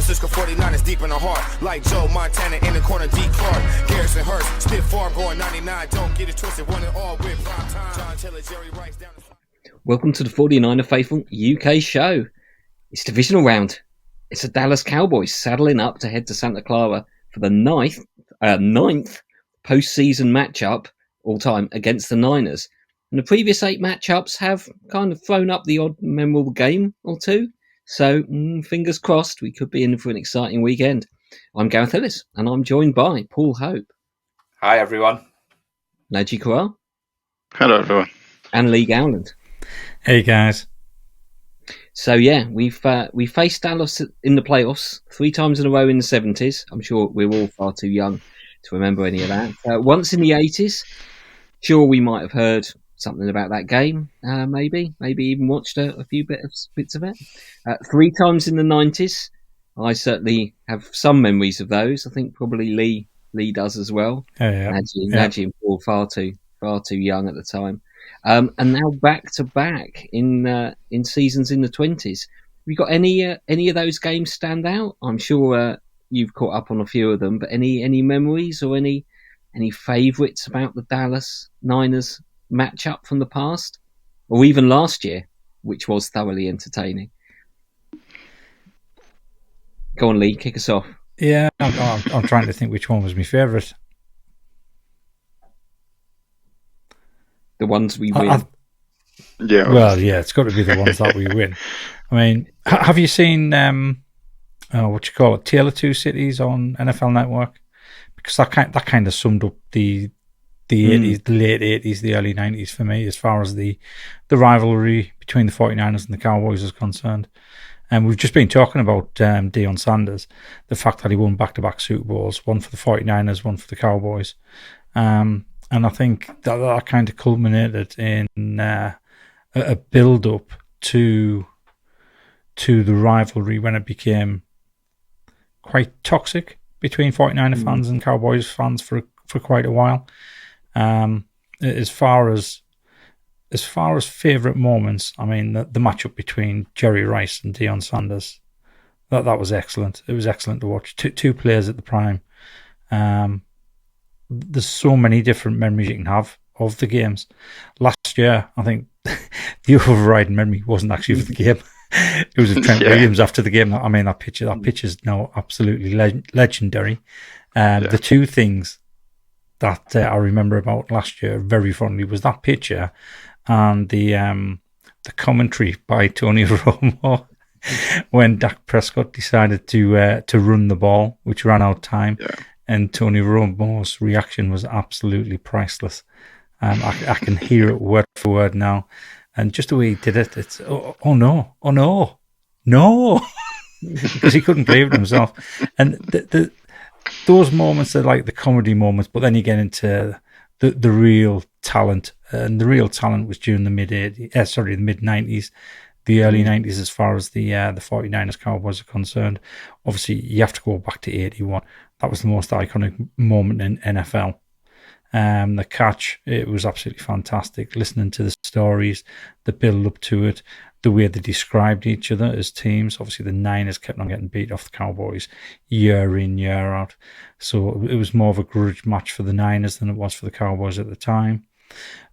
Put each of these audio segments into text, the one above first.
Francisco 49ers deep in the heart. Like Joe Montana in the corner, D. Clark. Garrison Hurst, stiff farm going 99. Don't get it twisted, one and all with prime time. John Taylor, Jerry Rice down the... Welcome to the 49er Faithful UK show. It's divisional round. It's the Dallas Cowboys saddling up to head to Santa Clara for the ninth postseason matchup all time against the Niners. And the previous 8 matchups have kind of thrown up the odd memorable game or two. So fingers crossed we could be in for an exciting weekend. I'm Gareth Ellis and I'm joined by Paul Hope. Hi everyone. Nadgy Corral. Hello everyone. And Lee Gowland. Hey guys. So yeah, we faced Dallas in the playoffs 3 times in a row in the 70s. I'm sure we're all far too young to remember any of that. Once in the 80s, sure we might have heard something about that game, maybe even watched a few bits of it. 3 times in the 90s, I certainly have some memories of those. I think probably Lee does as well. Yeah. Nadgy and Paul far too young at the time. And now back to back in seasons in the 20s. Have you got any of those games stand out? I'm sure you've caught up on a few of them, but any memories or any favourites about the Dallas Niners matchup from the past, or even last year, which was thoroughly entertaining? Go on, Lee, kick us off. Yeah, I'm trying to think which one was my favourite. The ones we win. It's got to be the ones that we win. I mean, have you seen what you call it, Tale of Two Cities on NFL Network? Because that kind of summed up the 80s, the late 80s, the early 90s for me, as far as the rivalry between the 49ers and the Cowboys is concerned. And we've just been talking about Deion Sanders, the fact that he won back-to-back Super Bowls, one for the 49ers, one for the Cowboys. And I think that kind of culminated in a build-up to the rivalry when it became quite toxic between 49er fans and Cowboys fans for quite a while. As far as favourite moments, I mean, the matchup between Jerry Rice and Deion Sanders, that was excellent. It was excellent to watch. Two players at the prime. There's so many different memories you can have of the games. Last year, I think the overriding memory wasn't actually of the game. It was of Trent Williams after the game. I mean, that picture's now absolutely legendary. The two things that I remember about last year very fondly was that picture and the commentary by Tony Romo when Dak Prescott decided to run the ball, which ran out of time. Yeah. And Tony Romo's reaction was absolutely priceless. I can hear it word for word now. And just the way he did it, it's, oh no, because he couldn't believe it himself. And those moments are like the comedy moments, but then you get into the real talent. And the real talent was during the mid-90s, the early 90s as far as the 49ers Cowboys are concerned. Obviously, you have to go back to 81. That was the most iconic moment in NFL. The catch, it was absolutely fantastic. Listening to the stories, the build up to it, the way they described each other as teams. Obviously, the Niners kept on getting beat off the Cowboys year in, year out. So it was more of a grudge match for the Niners than it was for the Cowboys at the time.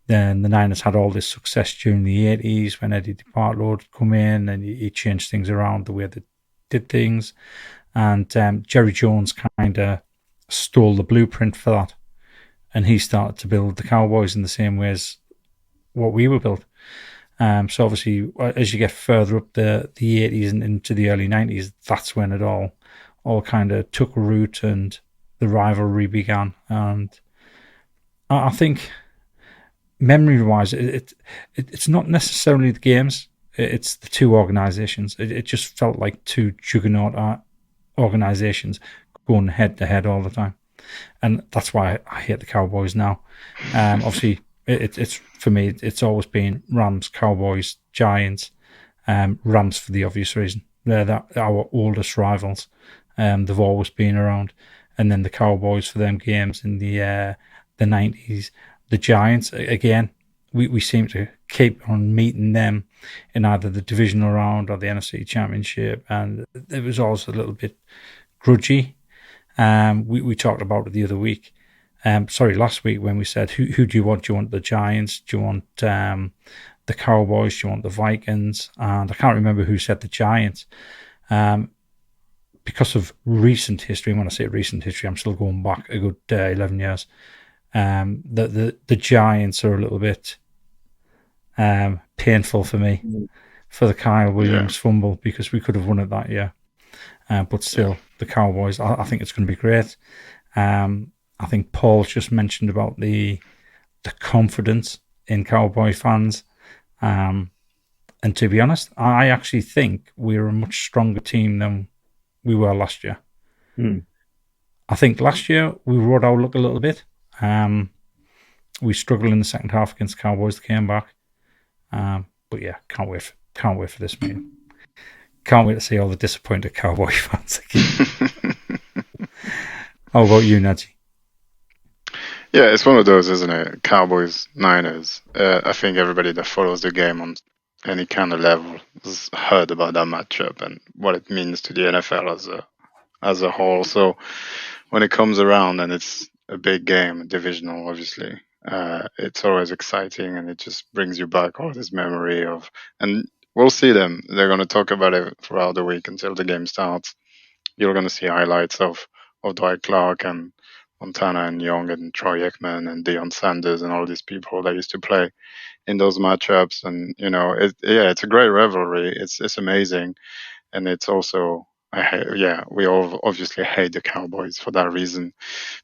Then the Niners had all this success during the 80s when Eddie DeParlo would come in and he changed things around the way they did things. And Jerry Jones kind of stole the blueprint for that. And he started to build the Cowboys in the same way as what we were built. So obviously, as you get further up the 80s and into the early 90s, that's when it all kind of took root and the rivalry began. And I think, memory-wise, it's not necessarily the games. It's the two organizations. It just felt like two juggernaut organizations going head-to-head all the time. And that's why I hate the Cowboys now. Obviously, it's for me, it's always been Rams, Cowboys, Giants. Rams for the obvious reason. They're our oldest rivals. They've always been around. And then the Cowboys for them games in the 90s. The Giants, again, we seem to keep on meeting them in either the divisional round or the NFC Championship, and it was also a little bit grudgy. We talked about it the other week. Last week when we said, who do you want? Do you want the Giants? Do you want the Cowboys? Do you want the Vikings? And I can't remember who said the Giants. Because of recent history, and when I say recent history, I'm still going back a good 11 years. The Giants are a little bit painful for me for the Kyle Williams fumble, because we could have won it that year. But still, the Cowboys, I think it's going to be great. I think Paul's just mentioned about the confidence in Cowboy fans. And to be honest, I actually think we're a much stronger team than we were last year. I think last year we rode our luck a little bit. We struggled in the second half against the Cowboys that came back. But yeah, can't wait for this meeting. Can't wait to see all the disappointed Cowboy fans again. How about you, Nadgy? Yeah, it's one of those, isn't it? Cowboys, Niners. I think everybody that follows the game on any kind of level has heard about that matchup and what it means to the NFL as a whole. So when it comes around and it's a big game, divisional, obviously, it's always exciting, and it just brings you back all this memory of. And we'll see them. They're going to talk about it throughout the week until the game starts. You're going to see highlights of Dwight Clark and Montana and Young and Troy Aikman and Deion Sanders and all these people that used to play in those matchups. And it's a great rivalry. It's amazing, and it's also we all obviously hate the Cowboys for that reason,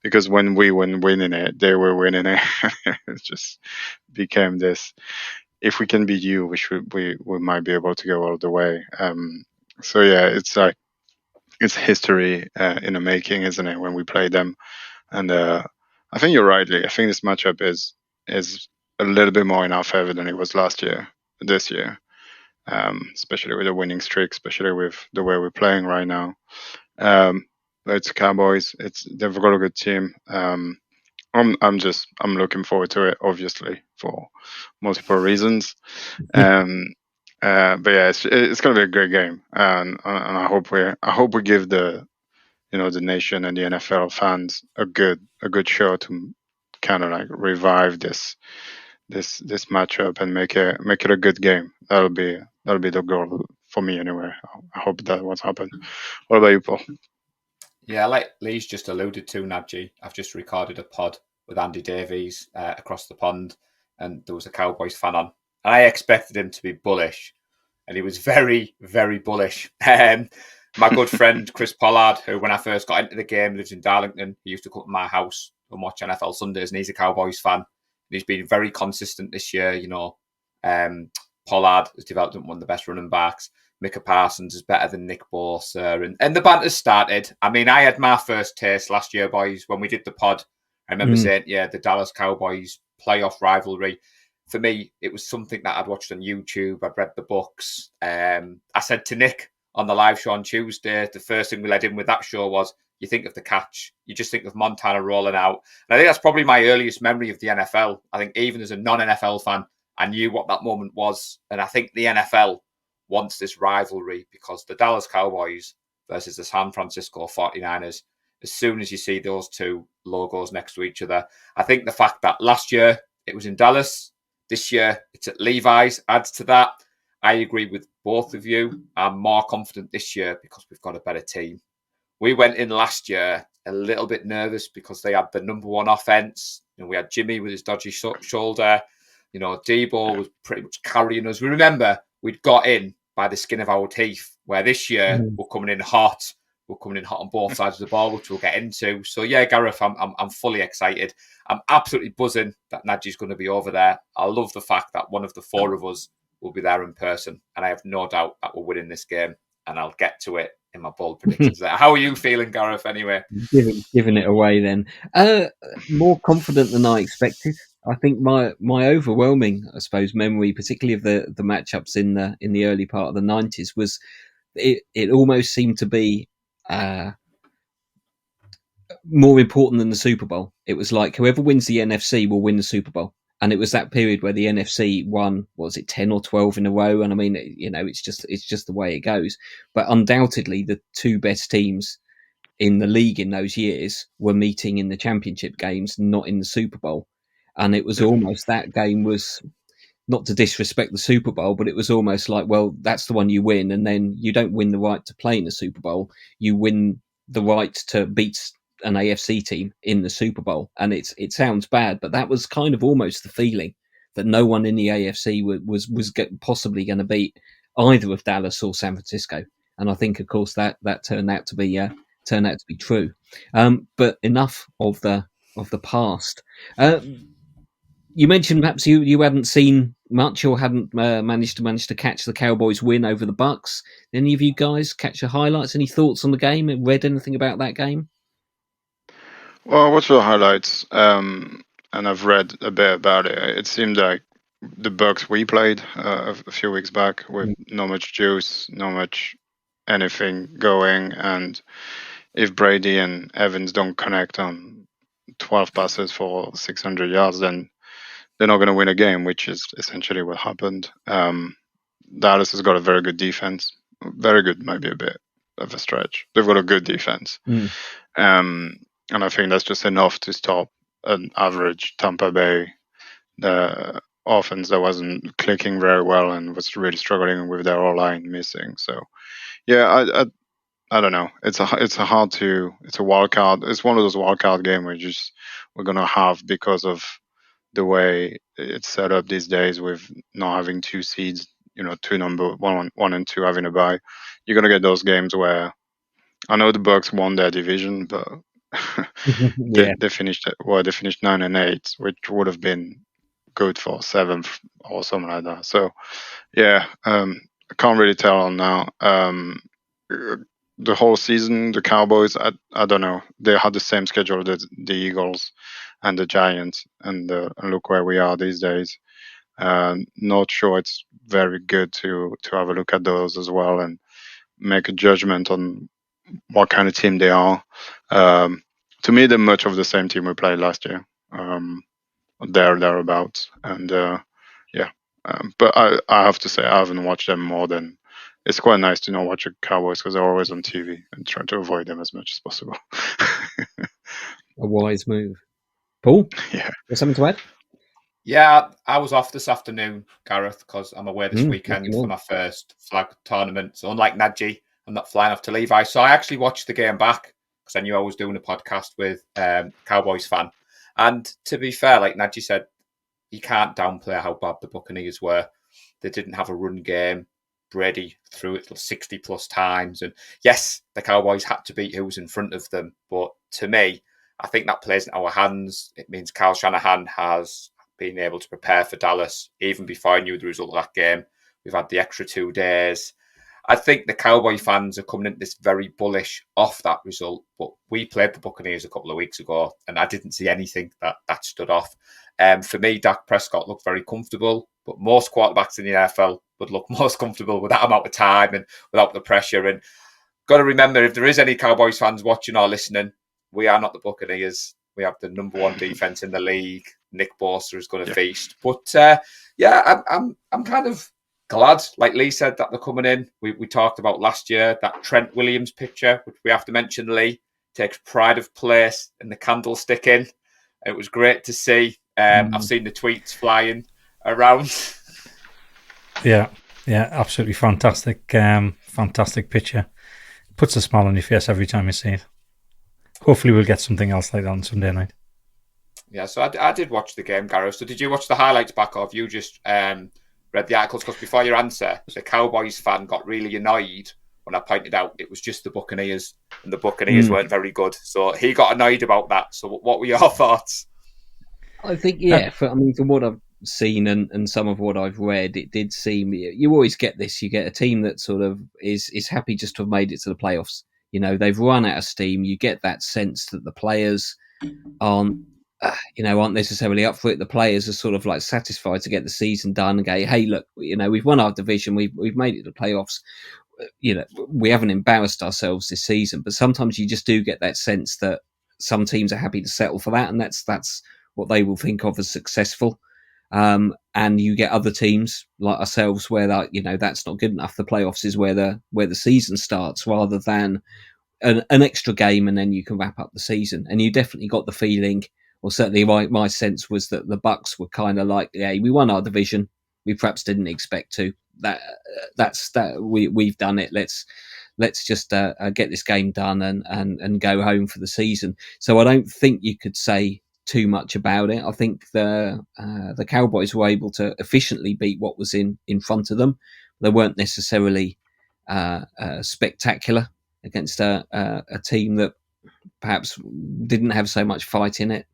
because when we were winning it, they were winning it. It just became this. If we can beat you, we might be able to go all the way. So yeah, it's like it's history in the making, isn't it? When we play them, and I think you're right, Lee. I think this matchup is a little bit more in our favor than it was this year, especially with the winning streak, especially with the way we're playing right now. But it's Cowboys. They've got a good team. I'm looking forward to it, obviously, for multiple reasons. But yeah, it's going to be a great game, and I hope we give the the nation and the NFL fans a good show to kind of like revive this matchup and make it a good game. That'll be the goal for me anyway. I hope that what's happened. What about you, Paul? Yeah, like Lee's just alluded to, Nadgy, I've just recorded a pod with Andy Davies across the pond, and there was a Cowboys fan on. I expected him to be bullish, and he was very, very bullish. My good friend Chris Pollard, who when I first got into the game lives in Darlington, he used to come to my house and watch NFL Sundays, and he's a Cowboys fan. And he's been very consistent this year. Pollard has developed one of the best running backs. Micah Parsons is better than Nick Bosa, and the banter's started. I mean, I had my first taste last year, boys, when we did the pod. I remember saying, the Dallas Cowboys playoff rivalry. For me, it was something that I'd watched on YouTube. I'd read the books. I said to Nick on the live show on Tuesday, the first thing we led in with that show was, you think of the catch, you just think of Montana rolling out. And I think that's probably my earliest memory of the NFL. I think even as a non-NFL fan, I knew what that moment was. And I think the NFL wants this rivalry because the Dallas Cowboys versus the San Francisco 49ers, as soon as you see those two logos next to each other, I think the fact that last year it was in Dallas, this year it's at Levi's adds to that. I agree with both of you. I'm more confident this year because we've got a better team. We went in last year a little bit nervous because they had the number one offense. We had Jimmy with his dodgy shoulder. Debo was pretty much carrying us. We remember we'd got in by the skin of our teeth, where this year we're coming in hot. We're coming in hot on both sides of the ball, which we'll get into. So yeah, Gareth, I'm fully excited. I'm absolutely buzzing that Nadgy's going to be over there. I love the fact that one of the four of us will be there in person, and I have no doubt that we're winning this game, and I'll get to it in my bold predictions there. How are you feeling, Gareth, anyway? Giving it away then. More confident than I expected. I think my overwhelming, I suppose, memory, particularly of the matchups in the early part of the 90s, was it almost seemed to be more important than the Super Bowl. It was like whoever wins the NFC will win the Super Bowl. And it was that period where the NFC won, what was it, 10 or 12 in a row? And I mean, it's just the way it goes. But undoubtedly, the two best teams in the league in those years were meeting in the championship games, not in the Super Bowl. And it was almost, that game was, not to disrespect the Super Bowl, but it was almost like, well, that's the one you win. And then you don't win the right to play in the Super Bowl. You win the right to beat an AFC team in the Super Bowl. And it sounds bad, but that was kind of almost the feeling, that no one in the AFC was possibly going to beat either of Dallas or San Francisco. And I think, of course, that turned out to be true. But enough of the past. You mentioned perhaps you hadn't seen much or hadn't managed to catch the Cowboys win over the Bucks. Any of you guys catch the highlights? Any thoughts on the game? Read anything about that game? Well, I watched the highlights, and I've read a bit about it. It seemed like the Bucks we played a few weeks back with not much juice, not much anything going, and if Brady and Evans don't connect on 12 passes for 600 yards, then they're not going to win a game, which is essentially what happened. Dallas has got a very good defense. Very good might be a bit of a stretch. They've got a good defense. And I think that's just enough to stop an average Tampa Bay offense that wasn't clicking very well and was really struggling with their O-line missing. So, yeah, I don't know. It's a wild card. It's one of those wild card games we're gonna have because of the way it's set up these days with not having two seeds. Two number one and two having a bye. You're gonna get those games where I know the Bucks won their division, but they finished 9-8, which would have been good for 7th or something like that. So yeah, I can't really tell on now. The whole season, the Cowboys, I don't know. They had the same schedule as the Eagles and the Giants, and look where we are these days. Not sure it's very good to have a look at those as well and make a judgment on what kind of team they are. To me, they're much of the same team we played last year. Thereabouts, and but I have to say I haven't watched them more than. It's quite nice to not watch the Cowboys because they're always on TV and try to avoid them as much as possible. A wise move. Paul? Yeah. Got something to add? Yeah, I was off this afternoon, Gareth, because I'm away this weekend for my first flag tournament. So unlike Nadgy, I'm not flying off to Levi. So I actually watched the game back because I knew I was doing a podcast with Cowboys fan. And to be fair, like Nadgy said, you can't downplay how bad the Buccaneers were. They didn't have a run game. Brady threw it 60 plus times. And yes, the Cowboys had to beat who was in front of them. But to me, I think that plays in our hands. It means Kyle Shanahan has been able to prepare for Dallas even before I knew the result of that game. We've had the extra 2 days. I think the Cowboy fans are coming into this very bullish off that result. But we played the Buccaneers a couple of weeks ago and I didn't see anything that stood off. For me, Dak Prescott looked very comfortable, but most quarterbacks in the NFL would look most comfortable with that amount of time and without the pressure. And got to remember, if there is any Cowboys fans watching or listening, we are not the Buccaneers. We have the number 1 defense in the league. Nick Bosa is going to feast. But I'm kind of glad, like Lee said, that they're coming in. We talked about last year, that Trent Williams picture, which we have to mention, Lee, takes pride of place in the candlestick in. It was great to see. I've seen the tweets flying around. Yeah, absolutely fantastic. Fantastic picture. Puts a smile on your face every time you see it. Hopefully we'll get something else like that on Sunday night. Yeah, so I did watch the game, Gareth. So did you watch the highlights back, or have you just read the articles? Because before your answer, the Cowboys fan got really annoyed when I pointed out it was just the Buccaneers, and the Buccaneers weren't very good. So he got annoyed about that. So what were your thoughts? I think, from what I've seen and some of what I've read, it did seem, you always get this. You get a team that sort of is happy just to have made it to the playoffs. They've run out of steam. You get that sense that the players aren't necessarily up for it. The players are sort of like satisfied to get the season done and go, hey, look, we've won our division. We've made it to the playoffs. We haven't embarrassed ourselves this season. But sometimes you just do get that sense that some teams are happy to settle for that, and that's what they will think of as successful. and you get other teams like ourselves where that's not good enough. The playoffs is where the season starts, rather than an extra game and then you can wrap up the season. And you definitely got the feeling, or certainly my sense was that the Bucks were kind of like, yeah, we won our division. We perhaps didn't expect to. We've done it. Let's just get this game done and go home for the season. So I don't think you could say too much about it. I think the Cowboys were able to efficiently beat what was in front of them. They weren't necessarily spectacular against a team that perhaps didn't have so much fight in it.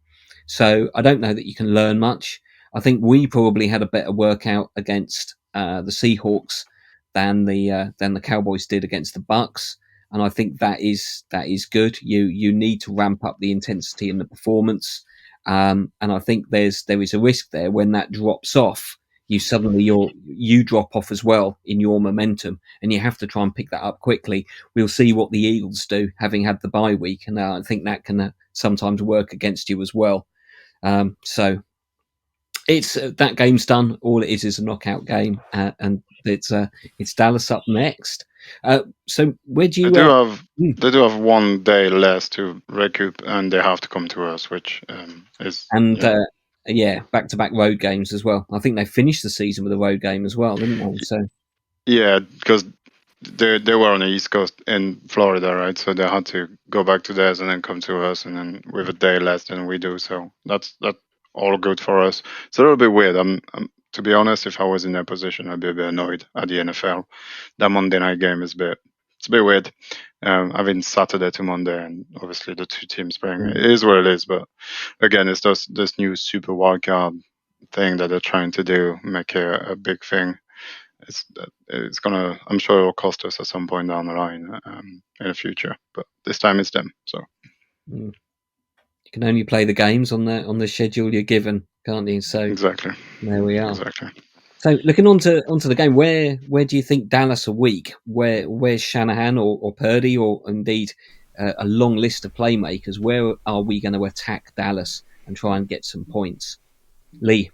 So I don't know that you can learn much. I think we probably had a better workout against the Seahawks than the Cowboys did against the Bucks, and I think that is good. You need to ramp up the intensity in the performance, and I think there is a risk there when that drops off. You drop off as well in your momentum, and you have to try and pick that up quickly. We'll see what the Eagles do, having had the bye week, and I think that can sometimes work against you as well. So it's that game's done. All it is a knockout game, and it's Dallas up next. So where do you? They do have 1 day less to recoup, and they have to come to us, which is back-to-back road games as well. I think they finished the season with a road game as well, didn't they? So yeah, because they were on the East Coast in Florida, right? So they had to go back to theirs and then come to us, and then with a day less than we do. So that's all good for us. It's a little bit weird. I'm to be honest, if I was in their position, I'd be a bit annoyed at the NFL. That Monday night game is a bit weird. Having Saturday to Monday, and obviously the two teams playing, it is what it is. But again, it's just this new super wildcard thing that they're trying to do, make a big thing. It's gonna. I'm sure it'll cost us at some point down the line in the future. But this time it's them. So you can only play the games on the schedule you're given, can't you? So exactly. There we are. Exactly. So looking onto the game, where do you think Dallas are weak? Where's Shanahan or Purdy or indeed a long list of playmakers? Where are we going to attack Dallas and try and get some points? Lee.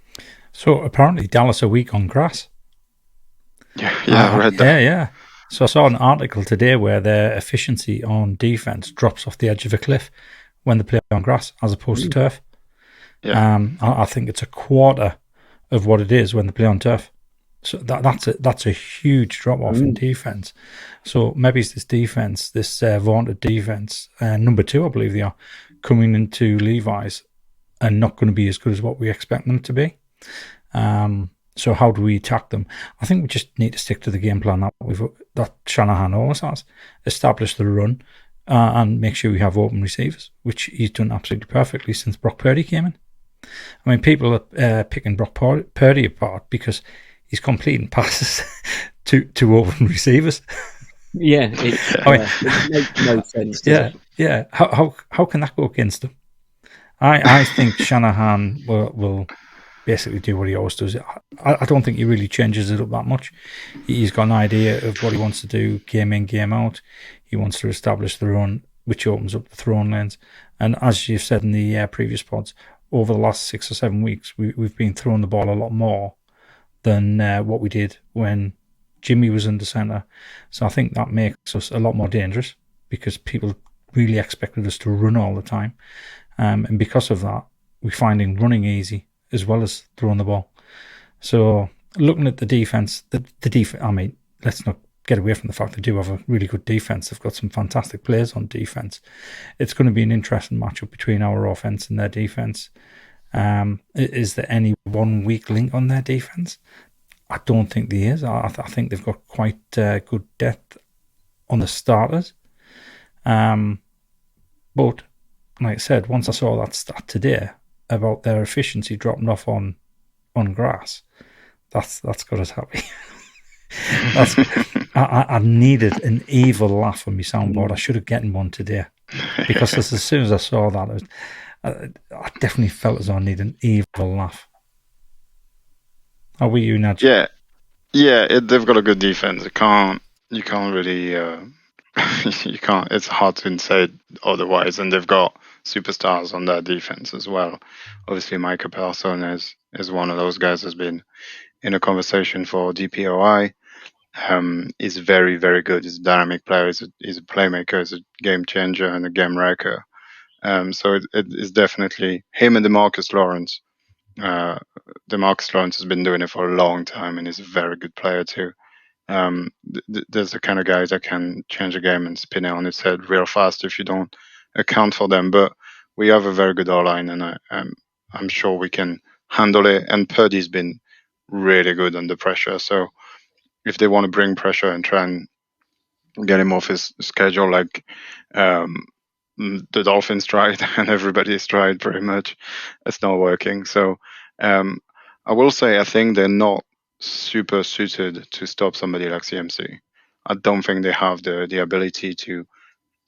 So apparently Dallas are weak on grass. Yeah, I read that. Yeah. So I saw an article today where their efficiency on defense drops off the edge of a cliff when they play on grass as opposed to turf. Yeah. I think it's a quarter of what it is when they play on turf. So that's a huge drop off in defense. So maybe it's this defense, this vaunted defense, number 2, I believe they are, coming into Levi's and not going to be as good as what we expect them to be. So how do we attack them? I think we just need to stick to the game plan that Shanahan always has. Establish the run and make sure we have open receivers, which he's done absolutely perfectly since Brock Purdy came in. I mean, people are picking Brock Purdy apart because he's completing passes to open receivers. Yeah, it makes no sense. Yeah. How can that go against him? I think Shanahan will basically do what he always does. I don't think he really changes it up that much. He's got an idea of what he wants to do, game in, game out. He wants to establish the run, which opens up the throwing lanes. And as you've said in the previous pods, over the last 6 or 7 weeks, we've been throwing the ball a lot more than what we did when Jimmy was under centre. So I think that makes us a lot more dangerous because people really expected us to run all the time. And because of that, we're finding running easy as well as throwing the ball. So looking at the defense, I mean, let's not get away from the fact they do have a really good defense. They've got some fantastic players on defense. It's going to be an interesting matchup between our offense and their defense. Is there any one weak link on their defense? I don't think there is. I think they've got quite good depth on the starters. But like I said, once I saw that stat today about their efficiency dropping off on grass, that's got us happy. I needed an evil laugh on my soundboard. I should have gotten one today because as soon as I saw that, I definitely felt as though I need an evil laugh. How were you, Nadgy? Yeah. They've got a good defense. You can't really. You can't. It's hard to say otherwise. And they've got superstars on that defense as well. Obviously, Micah Parsons is one of those guys who's been in a conversation for DPOI. He's very, very good. He's a dynamic player. He's a playmaker. He's a game changer and a game wrecker. So it is definitely him and DeMarcus Lawrence. DeMarcus Lawrence has been doing it for a long time, and he's a very good player too. There's the kind of guys that can change a game and spin it on its head real fast if you don't account for them. But we have a very good O-line, and I'm sure we can handle it. And Purdy's been really good under pressure. So if they want to bring pressure and try and get him off his schedule, like the Dolphins tried and everybody's tried pretty much, it's not working. So I will say I think they're not super suited to stop somebody like CMC. I don't think they have the ability to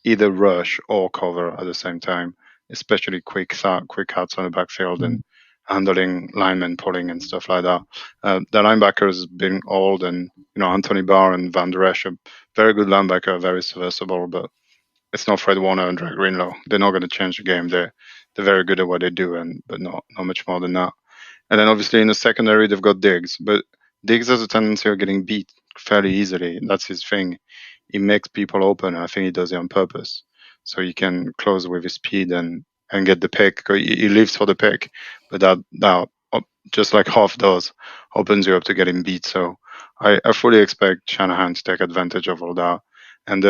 either rush or cover at the same time, especially quick cuts on the backfield and handling linemen pulling and stuff like that. The linebackers have been old, and Anthony Barr and Van Der Esch are very good linebacker, very serviceable, but it's not Fred Warner and Drake Greenlaw. They're not going to change the game. They're very good at what they do, but not much more than that. And then obviously in the secondary they've got Diggs, but Diggs has a tendency of getting beat fairly easily. That's his thing. He makes people open. I think he does it on purpose, so he can close with his speed and get the pick. He lives for the pick, but that just like half does opens you up to getting beat. So I fully expect Shanahan to take advantage of all that. And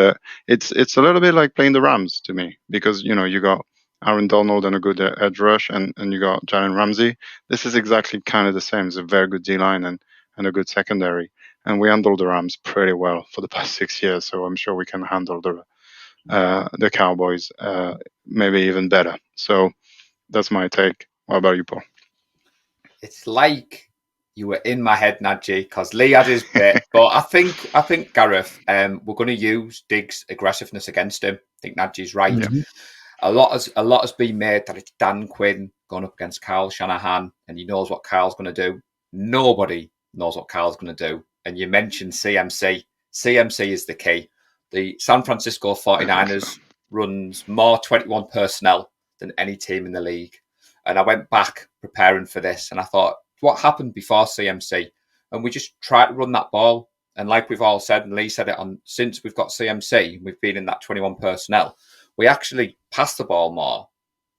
it's a little bit like playing the Rams to me, because you got Aaron Donald and a good edge rush, and you got Jalen Ramsey. This is exactly kind of the same. It's a very good D line and a good secondary. And we handled the Rams pretty well for the past 6 years, so I'm sure we can handle the Cowboys maybe even better. So that's my take. What about you, Paul? It's like you were in my head, Nadgy, because Lee had his bit, but I think Gareth, we're going to use Diggs' aggressiveness against him. I think Nadgy's right. Mm-hmm. A lot has been made that it's Dan Quinn going up against Kyle Shanahan, and he knows what Kyle's going to do. Nobody knows what Kyle's going to do. And you mentioned CMC. CMC is the key. The San Francisco 49ers runs more 21 personnel than any team in the league. And I went back preparing for this, and I thought, what happened before CMC? And we just tried to run that ball. And like we've all said, and Lee said it on, since we've got CMC, we've been in that 21 personnel. We actually pass the ball more,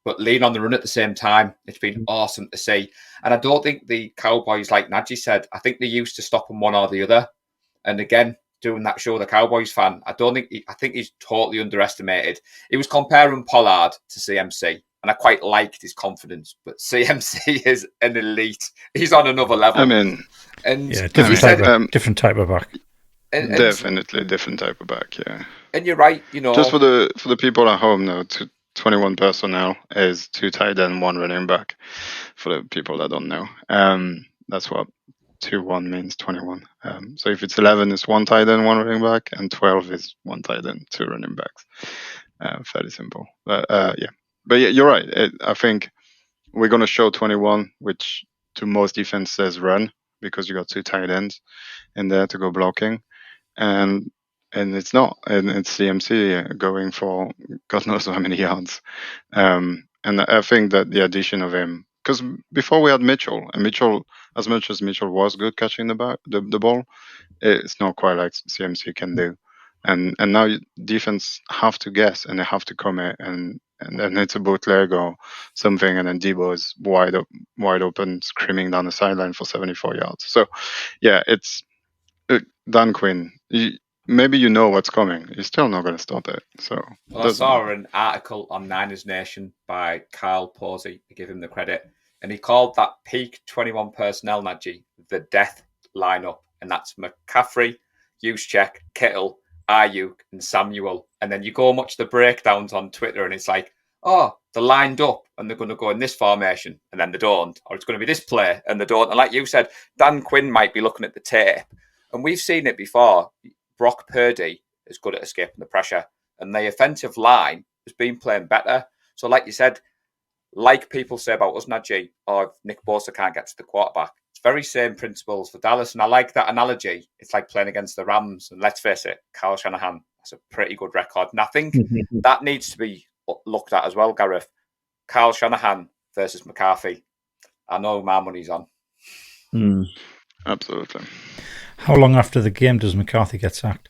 but lean on the run at the same time. It's been awesome to see. And I don't think the Cowboys, like Nadgy said, I think they used to stop them one or the other. And again, doing that show, the Cowboys fan, I think he's totally underestimated. He was comparing Pollard to CMC, and I quite liked his confidence, but CMC is an elite. He's on another level. I mean, and yeah, different type of back. Definitely different type of back, yeah. And you're right, Just for the people at home now, 21 personnel is 2 tight end, 1 running back. For the people that don't know, that's what 2-1 means, 21. So if it's 11, it's 1 tight end, 1 running back, and 12 is 1 tight end, 2 running backs. Fairly simple, but yeah. But yeah, you're right. I think we're going to show 21, which to most defense says run, because you got 2 tight ends in there to go blocking, and it's not, and it's CMC going for God knows how many yards. And I think that the addition of him, because before we had Mitchell, and Mitchell, as much as Mitchell was good catching the ball, it's not quite like CMC can do. And now defense have to guess, and they have to commit, and then it's a bootleg or something, and then Debo is wide open, screaming down the sideline for 74 yards. So, yeah, it's Dan Quinn. Maybe you know what's coming. You're still not going to stop it. So, I saw an article on Niners Nation by Kyle Posey, to give him the credit, and he called that peak 21 personnel, Nadgy, the death lineup, and that's McCaffrey, Juszczyk, Kittle, Ayuk, and Samuel. And then you go watch the breakdowns on Twitter, and it's like, oh, they're lined up and they're going to go in this formation, and then they don't, or it's going to be this play and they don't. And like you said, Dan Quinn might be looking at the tape, and we've seen it before. Brock Purdy is good at escaping the pressure, and the offensive line has been playing better. So like you said, like people say about us, Nadgy, or if Nick Bosa can't get to the quarterback, it's very same principles for Dallas. And I like that analogy. It's like playing against the Rams. And let's face it, Kyle Shanahan has a pretty good record. And I think that needs to be looked at as well, Gareth. Kyle Shanahan versus McCarthy. I know my money's on. Absolutely. How long after the game does McCarthy get sacked?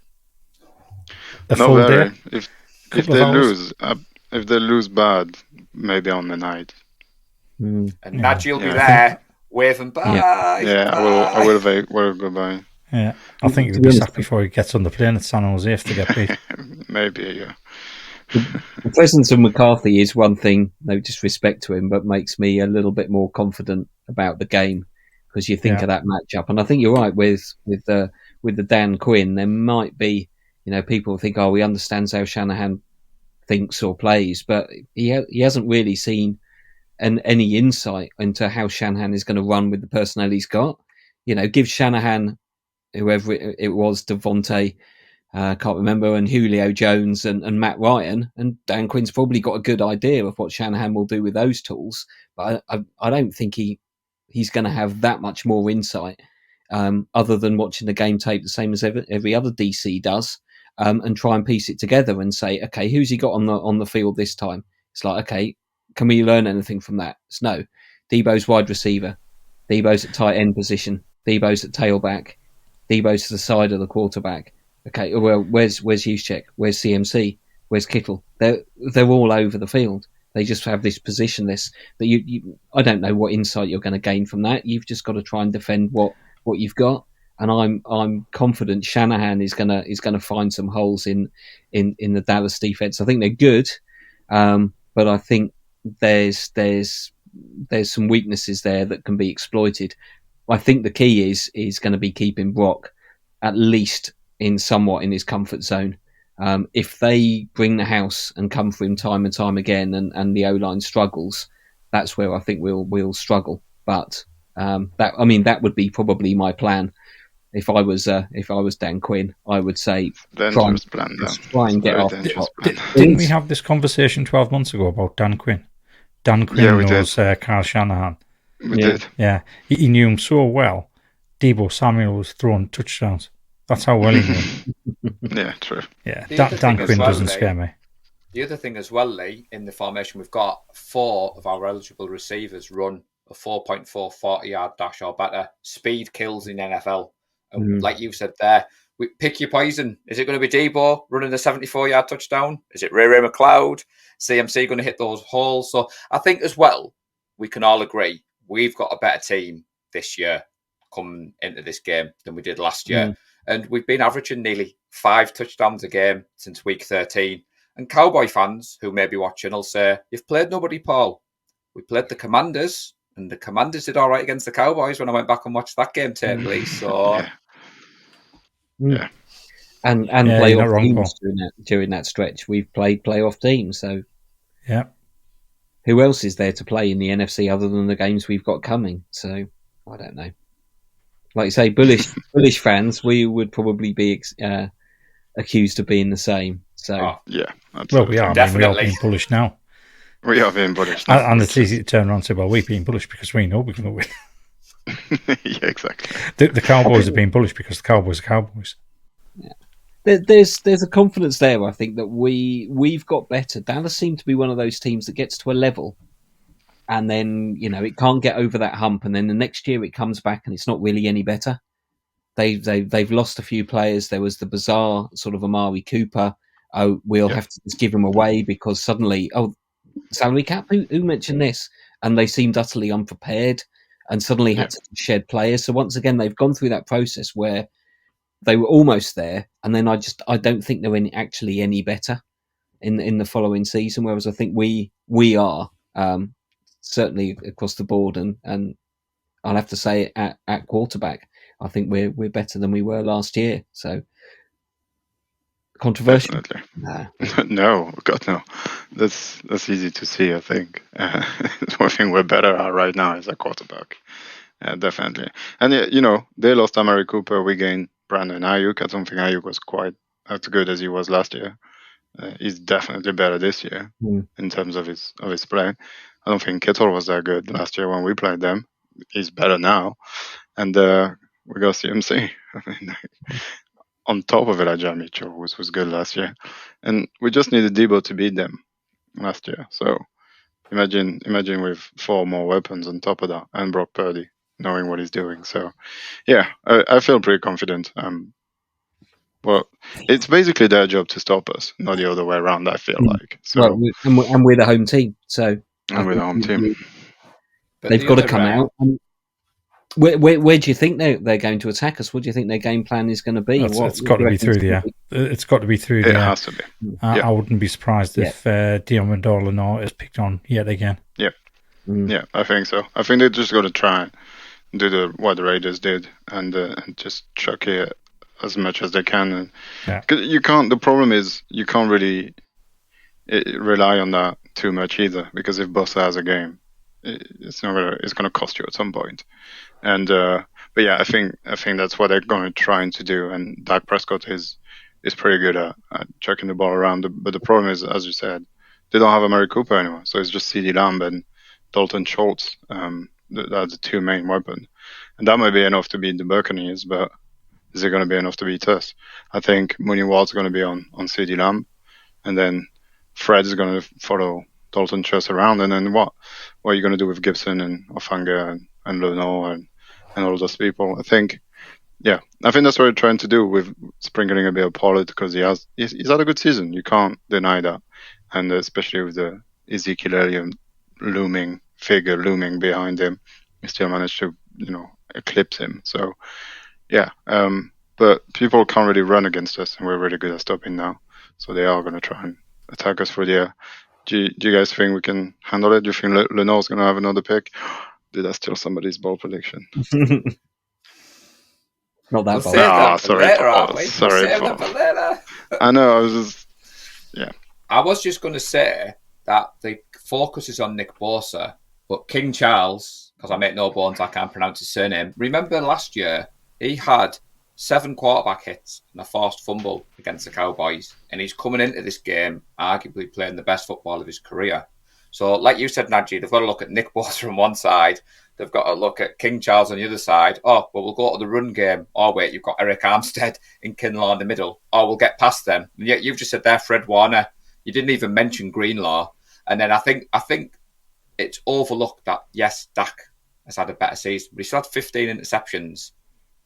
A Not full very. day? If Couple they of hours? lose bad, maybe on the night. And Nadgy will be I there waving bye. Yeah, I will go by. Yeah, I think he'll be sacked before he gets on the plane at San Jose if they get beat. Maybe, yeah. The presence of McCarthy is one thing, no disrespect to him, but makes me a little bit more confident about the game because you think of that matchup. And I think you're right with the Dan Quinn. There might be, people think, oh, he understands how Shanahan thinks or plays, but he hasn't really seen any insight into how Shanahan is going to run with the personnel he's got. Give Shanahan whoever it was, Devontae, can't remember, and Julio Jones and Matt Ryan, and Dan Quinn's probably got a good idea of what Shanahan will do with those tools, but I don't think he's going to have that much more insight other than watching the game tape the same as every other DC does, and try and piece it together and say, okay, who's he got on the field this time? It's like, okay, can we learn anything from that? It's no. Debo's wide receiver, Debo's at tight end position, Debo's at tailback, Debo's to the side of the quarterback. Okay, well, where's Juszczyk? Where's CMC? Where's Kittle? They're all over the field. They just have this positionless that you I don't know what insight you're going to gain from that. You've just got to try and defend what you've got. And I'm confident Shanahan is gonna find some holes in the Dallas defense. I think they're good, but I think there's some weaknesses there that can be exploited. I think the key is going to be keeping Brock at least somewhat in his comfort zone. If they bring the house and come for him time and time again, and the O-line struggles, that's where I think we'll struggle. But that would be probably my plan. If I was Dan Quinn, I would say try and get off. Didn't we have this conversation 12 months ago about Dan Quinn? Dan Quinn knows Kyle Shanahan. We did. Yeah, he knew him so well. Deebo Samuel was throwing touchdowns. That's how well he knew him. Yeah, true. Yeah, Dan Quinn doesn't scare me. The other thing as well, Lee, in the formation, we've got 4 of our eligible receivers run a 4.4 40-yard dash or better. Speed kills in NFL. And like you said there, pick your poison. Is it going to be Deebo running a 74-yard touchdown? Is it Ray McLeod? CMC going to hit those holes? So I think as well, we can all agree we've got a better team this year coming into this game than we did last year. And we've been averaging nearly 5 touchdowns a game since week 13. And Cowboy fans who may be watching will say, you've played nobody, Paul. We played the Commanders, and the Commanders did all right against the Cowboys when I went back and watched that game tape, Lee. So, yeah. And playoff teams during that stretch. We've played playoff teams, so yeah. Who else is there to play in the NFC other than the games we've got coming? So I don't know. Like you say, bullish fans, we would probably be accused of being the same. So yeah, absolutely. Well, we are. Definitely. We are being bullish now. We are being bullish now. And it's easy to turn around and say, well, we're being bullish because we know we're going to win. Yeah, exactly. The Cowboys are being bullish because the Cowboys are Cowboys. Yeah. There's a confidence there, I think, that we've got better. Dallas seem to be one of those teams that gets to a level and then, it can't get over that hump, and then the next year it comes back and it's not really any better. They've lost a few players. There was the bizarre sort of Amari Cooper. Oh, we'll have to just give him away because suddenly, salary cap. Who mentioned this? And they seemed utterly unprepared and suddenly had to shed players. So once again, they've gone through that process where they were almost there, and then I don't think they're actually any better in the following season. Whereas I think we are certainly across the board, and I'll have to say at quarterback, I think we're better than we were last year. So controversial? Definitely. No, God no. That's easy to see. I think one thing we're better at right now is a quarterback. Definitely. And they lost Amari Cooper. We gained Brandon Ayuk. I don't think Ayuk was quite as good as he was last year. He's definitely better this year in terms of his play. I don't think Kittle was that good last year when we played them. He's better now. And we got CMC. I mean, on top of it, Elijah Mitchell was good last year. And we just needed Debo to beat them last year. So Imagine with 4 more weapons on top of that, and Brock Purdy knowing what he's doing. So, yeah, I feel pretty confident. Well, it's basically their job to stop us, not the other way around. I feel like so. Well, and we're the home team, so And we're the home team. But they've the got to other, come out. And where do you think they're going to attack us? What do you think their game plan is going to be? It's got to be through the air. It's got to be through the It air. has to be. I wouldn't be surprised if Divisional Lenore is picked on yet again. Yeah, I think so. I think they're just going to try and do what the Raiders did and just chuck it as much as they can. And 'cause you can't. The problem is you can't really rely on that too much either, because if Bosa has a game, it's gonna cost you at some point. And but yeah, I think that's what they're going to try to do. And Dak Prescott is pretty good at chucking the ball around. But the problem is, as you said, they don't have Amari Cooper anymore, so it's just CeeDee Lamb and Dalton Schultz. That's the 2 main weapons, and that might be enough to beat the Buccaneers. But is it going to be enough to beat us? I think Mooney Ward's going to be on CeeDee Lamb, and then Fred is going to follow Dalton Schultz around. And then what are you going to do with Gibson and Ofanga and Lenore and all those people? I think that's what we're trying to do with sprinkling a bit of Pollard, because he's had a good season. You can't deny that, and especially with the Ezekiel Elliott looming behind him, he still managed to eclipse him. So but people can't really run against us, and we're really good at stopping now. So they are going to try and attack us through the air. Do you guys think we can handle it? Do you think Lenore's going to have another pick? Did I steal somebody's ball prediction? Not that We'll bad. Sorry, later. I know. I was just going to say that the focus is on Nick Bosa, but King Charles, because I make no bones, I can't pronounce his surname. Remember last year, he had 7 quarterback hits and a forced fumble against the Cowboys, and he's coming into this game arguably playing the best football of his career. So, like you said, Nadgy, they've got to look at Nick Bosa on one side. They've got to look at King Charles on the other side. Oh, well, we'll go to the run game. Oh, wait, you've got Eric Armstead and Kinlaw in the middle. Oh, we'll get past them. And yet you've just said there, Fred Warner. You didn't even mention Greenlaw. And then I think it's overlooked that, yes, Dak has had a better season, but he's had 15 interceptions.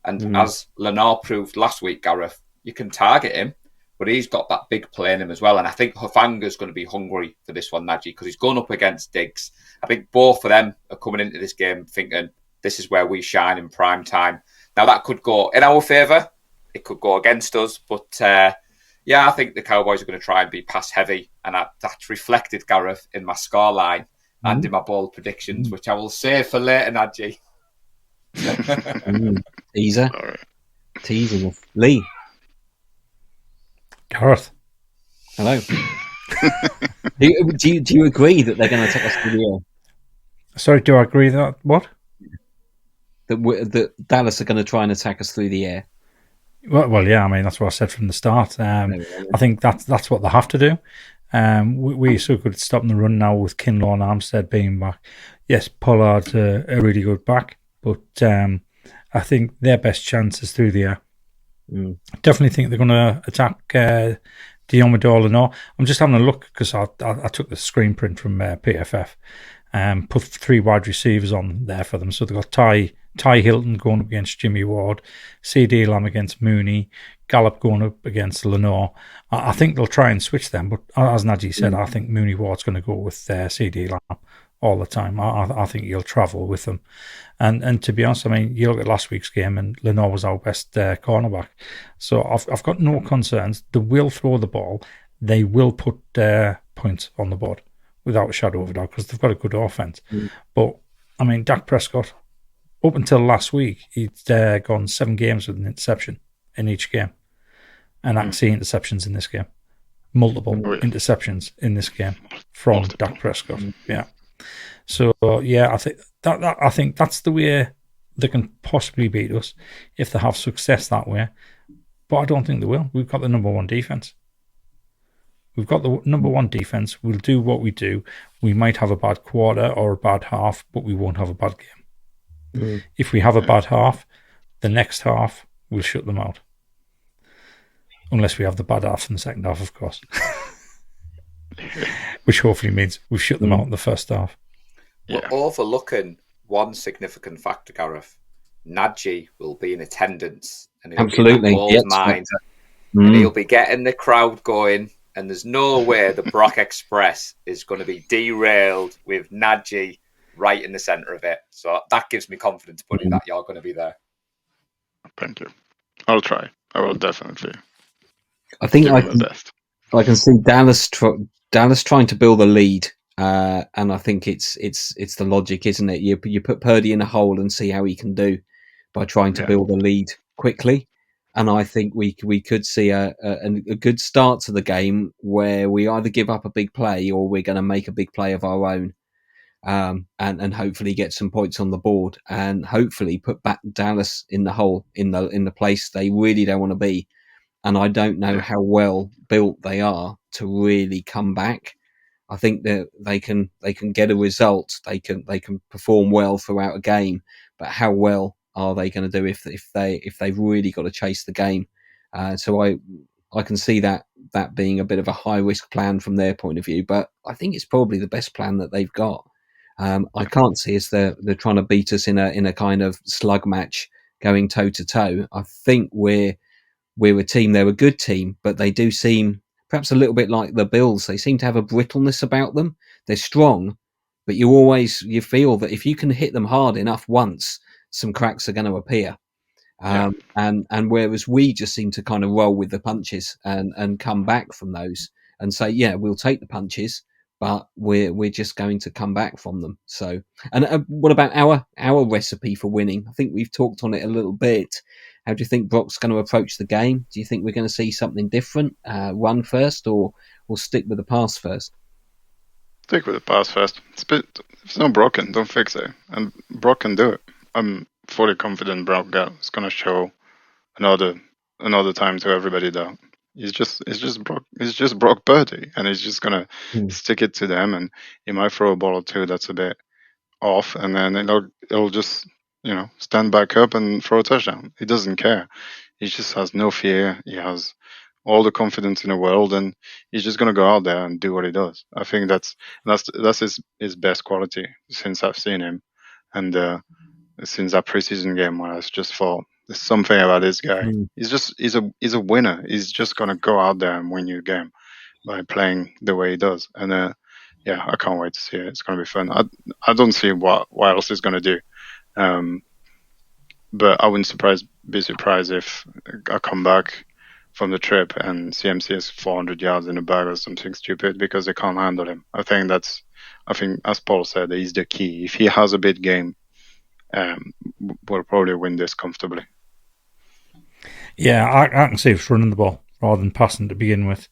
And as Lenore proved last week, Gareth, you can target him, but he's got that big play in him as well. And I think Hufanga's going to be hungry for this one, Nadgy, because he's going up against Diggs. I think both of them are coming into this game thinking this is where we shine in prime time. Now, that could go in our favour. It could go against us. But, I think the Cowboys are going to try and be pass heavy. And that's reflected, Gareth, in my scoreline and in my bold predictions, which I will save for later, Nadgy. Teaser. Teasing us. Lee. Gareth. Hello. do you agree that they're going to take us through the air? Sorry, do I agree that what? That Dallas are going to try and attack us through the air. Well, yeah. I mean, that's what I said from the start. I think that's what they have to do. We're so good at stopping the run now with Kinlaw and Armstead being back. Yes, Pollard's a really good back, but I think their best chance is through the air. Definitely think they're going to attack Divisional Lenore. I'm just having a look because I took the screen print from PFF and put 3 wide receivers on there for them. So they've got Ty Hilton going up against Jimmy Ward, CeeDee Lamb against Mooney, Gallup going up against Lenore. I think they'll try and switch them, but as Nadgy said, I think Mooney Ward's going to go with CeeDee Lamb all the time. I think he'll travel with them. And to be honest, I mean, you look at last week's game and Lenore was our best cornerback. So I've got no concerns. They will throw the ball. They will put points on the board without a shadow of a doubt because they've got a good offense. But, I mean, Dak Prescott, up until last week, he'd gone 7 games with an interception in each game. And I can see interceptions in this game. Multiple interceptions in this game from Dak Prescott. Yeah. So I think that's the way they can possibly beat us if they have success that way. But I don't think they will. We've got the number 1 defense. We've got the number 1 defense. We'll do what we do. We might have a bad quarter or a bad half, but we won't have a bad game. If we have a bad half, the next half we'll shut them out. Unless we have the bad half in the second half, of course. which hopefully means we've shut them out in the first half. We're overlooking one significant factor, Gareth. Nadgy will be in attendance, and he'll Absolutely. be in that gold Yes, mine, Mm. and he'll be getting the crowd going. And there's no way the Brock Express is going to be derailed with Nadgy right in the centre of it. So that gives me confidence, buddy, that you're going to be there. Thank you. I'll try. I will definitely I think give it my best. I can see Dallas trying to build a lead, and I think it's the logic, isn't it? You put Purdy in a hole and see how he can do by trying to build a lead quickly. And I think we could see a good start to the game where we either give up a big play or we're going to make a big play of our own, and hopefully get some points on the board and hopefully put back Dallas in the hole in the place they really don't want to be. And I don't know how well built they are to really come back. I think that they can get a result. They can perform well throughout a game, but how well are they going to do if they've really got to chase the game? So I can see that being a bit of a high risk plan from their point of view, but I think it's probably the best plan that they've got. I can't see as they're trying to beat us in a kind of slug match going toe to toe. I think we're a team. They're a good team, but they do seem perhaps a little bit like the Bills. They seem to have a brittleness about them. They're strong, but you feel that if you can hit them hard enough once, some cracks are going to appear. And whereas we just seem to kind of roll with the punches and come back from those and say, yeah, we'll take the punches, but we're just going to come back from them. So, and what about our recipe for winning? I think we've talked on it a little bit. How do you think Brock's going to approach the game? Do you think we're going to see something different, run first, or stick with the pass first? Stick with the pass first. If it's not broken, don't fix it. And Brock can do it. I'm fully confident Brock is going to show another time to everybody that it's just Brock Purdy, and he's just going to stick it to them, and he might throw a ball or two that's a bit off, and then it'll just stand back up and throw a touchdown. He doesn't care. He just has no fear. He has all the confidence in the world, and he's just gonna go out there and do what he does. I think that's his best quality since I've seen him, and since that preseason game when I just thought there's something about this guy. He's a winner. He's just gonna go out there and win you a game by playing the way he does, and I can't wait to see it. It's going to be fun. I don't see what else he's going to do. But I wouldn't be surprised if I come back from the trip and CMC has 400 yards in the bag or something stupid because they can't handle him. I think as Paul said, he's the key. If he has a big game, we'll probably win this comfortably. Yeah, I can see us running the ball rather than passing to begin with.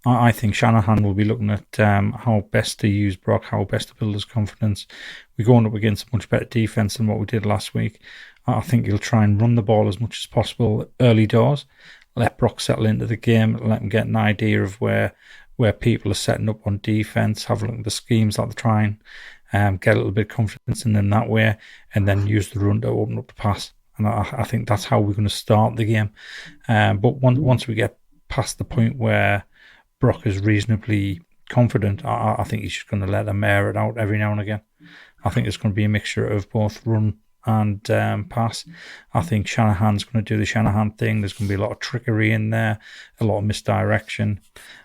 I think Shanahan will be looking at how best to use Brock, how best to build his confidence. We're going up against a much better defense than what we did last week. I think he'll try and run the ball as much as possible early doors, let Brock settle into the game, let him get an idea of where people are setting up on defense, have a look at the schemes that they're trying, get a little bit of confidence in them that way, and then use the run to open up the pass. And I think that's how we're going to start the game. But once we get past the point where Brock is reasonably confident, I think he's just going to let him air it out every now and again. I think it's going to be a mixture of both run and pass. I think Shanahan's going to do the Shanahan thing. There's going to be a lot of trickery in there, a lot of misdirection.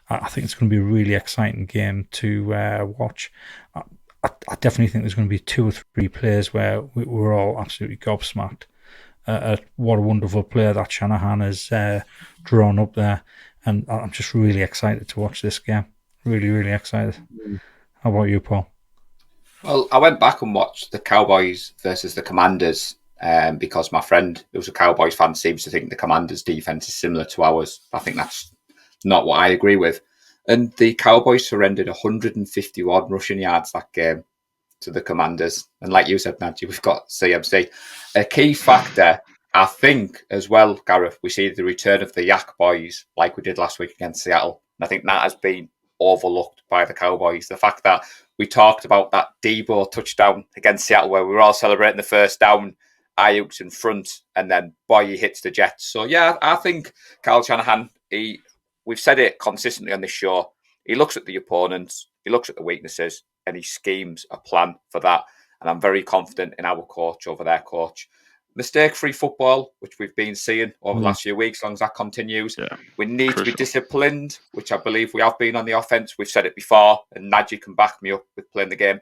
I think it's going to be a really exciting game to watch. I definitely think there's going to be 2 or 3 plays where we're all absolutely gobsmacked at what a wonderful player that Shanahan has drawn up there. And I'm just really excited to watch this game. Really, really excited. How about you, Paul? Well, I went back and watched the Cowboys versus the Commanders because my friend, who's a Cowboys fan, seems to think the Commanders' defense is similar to ours. I think that's not what I agree with. And the Cowboys surrendered 151 rushing yards that game to the Commanders. And like you said, Nadgy, we've got CMC. A key factor, I think, as well, Gareth, we see the return of the Yak Boys like we did last week against Seattle. And I think that has been overlooked by the Cowboys. The fact that we talked about that Debo touchdown against Seattle where we were all celebrating the first down, Ayuk's in front, and then Boye hits the Jets. So, yeah, I think Kyle Shanahan, we've said it consistently on this show, he looks at the opponents, He looks at the weaknesses and he schemes a plan for that. And I'm very confident in our coach over their coach. Mistake-free football, which we've been seeing over the last few weeks, as long as that continues. Yeah, We need to be crucial. disciplined, which I believe we have been on the offense. We've said it before, and Nadgy can back me up with playing the game.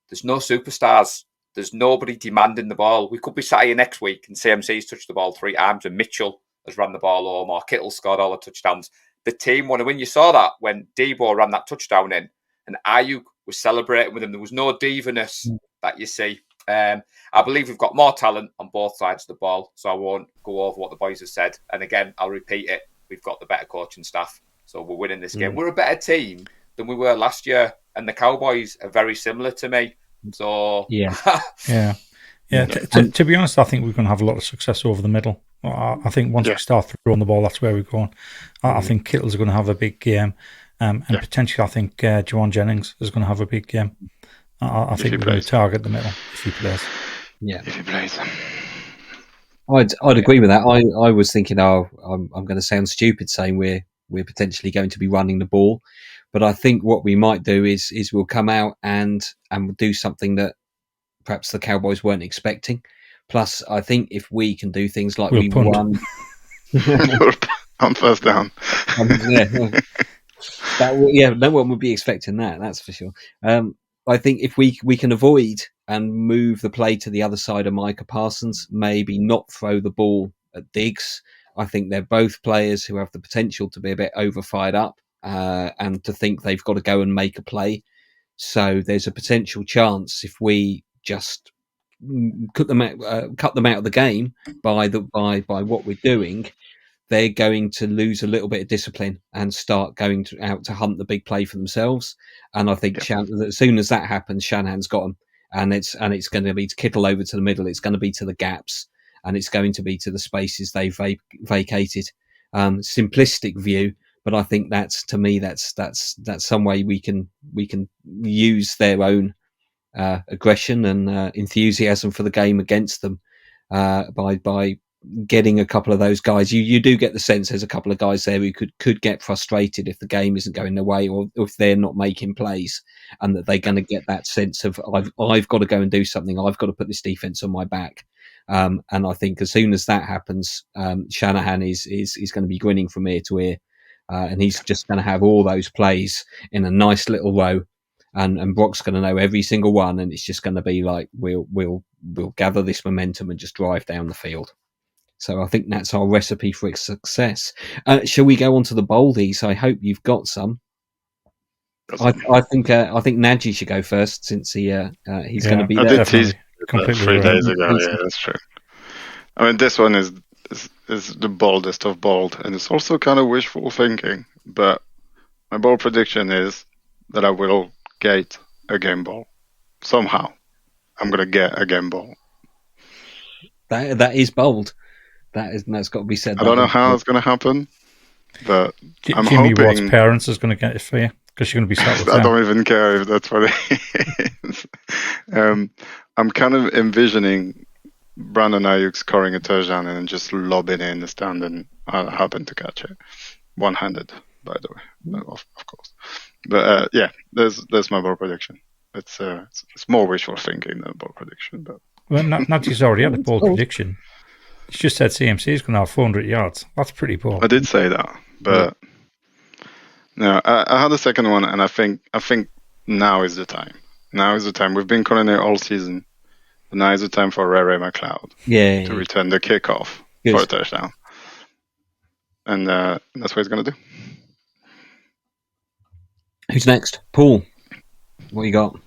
There's no superstars. There's nobody demanding the ball. We could be sat here next week and CMC's touched the ball 3 times and Mitchell has run the ball home or Kittle scored all the touchdowns. The team want to win. You saw that when Debo ran that touchdown in and Ayuk was celebrating with him. There was no divaness that you see. I believe we've got more talent on both sides of the ball, so I won't go over what the boys have said. And again, I'll repeat it. We've got the better coaching staff, so we're winning this game. We're a better team than we were last year, and the Cowboys are very similar to me. So yeah. To be honest, I think we're going to have a lot of success over the middle. I think once we start throwing the ball, that's where we're going. I think Kittle's going to have a big game, and potentially I think Juwan Jennings is going to have a big game. I think we're going to target the middle if he plays. Yeah, if he plays. I'd agree with that. I was thinking, I'm going to sound stupid saying we're potentially going to be running the ball, but I think what we might do is we'll come out and we'll do something that perhaps the Cowboys weren't expecting. Plus, I think if we can do things like we won on first down, no one would be expecting that. That's for sure. I think if we can avoid and move the play to the other side of Micah Parsons, maybe not throw the ball at Diggs. I think they're both players who have the potential to be a bit overfired up and to think they've got to go and make a play. So there's a potential chance if we just cut them out of the game by what we're doing, they're going to lose a little bit of discipline and start going out to hunt the big play for themselves. And I think as soon as that happens, Shanahan's got them, and it's going to be to Kittle over to the middle. It's going to be to the gaps, and it's going to be to the spaces they've vacated. Simplistic view, but I think that's some way we can use their own aggression and enthusiasm for the game against them by getting a couple of those guys. You do get the sense there's a couple of guys there who could get frustrated if the game isn't going their way or if they're not making plays, and that they're going to get that sense of I've got to go and do something. I've got to put this defense on my back. And I think as soon as that happens, Shanahan is going to be grinning from ear to ear, and he's just going to have all those plays in a nice little row. And Brock's going to know every single one, and it's just going to be like we'll gather this momentum and just drive down the field. So I think that's our recipe for success. Shall we go on to the boldies? I hope you've got some. I think Nadgy should go first since he's going to be there. I did tease 3 days ago. Yeah, that's true. I mean, this one is the boldest of bold, and it's also kind of wishful thinking. But my bold prediction is that I will get a game ball somehow. I'm going to get a game ball. That is bold. That's got to be said. I don't know how it's going to happen, but I'm Jimmy hoping Watt's parents is going to get it for you because you're going to be sat with them. I don't even care if that's what it is. I'm kind of envisioning Brandon Ayuk scoring a touchdown and then just lobbing it in the stand, and I happen to catch it one-handed, by the way, of course. But there's my bold prediction. It's more wishful thinking than a bold prediction. But Nadgy's already had a bold prediction. He's just said CMC is going to have 400 yards. That's pretty bold. I did say that, but no, I had a second one, and I think now is the time. Now is the time. We've been calling it all season. But now is the time for Ray McLeod to return the kickoff for a touchdown, and that's what he's going to do. Who's next? Paul, what you got?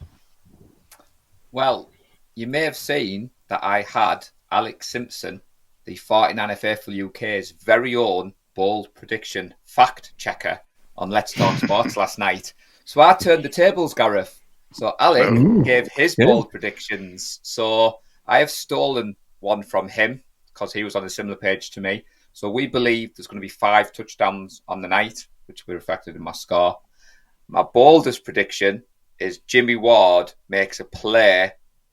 Well, you may have seen that I had Alex Simpson, the 49 Faithful UK's very own bold prediction fact checker on Let's Talk Sports last night. So I turned the tables, Gareth. So Alec gave his bold predictions. So I have stolen one from him because he was on a similar page to me. So we believe there's going to be 5 touchdowns on the night, which will be reflected in my score. My boldest prediction is Jimmy Ward makes a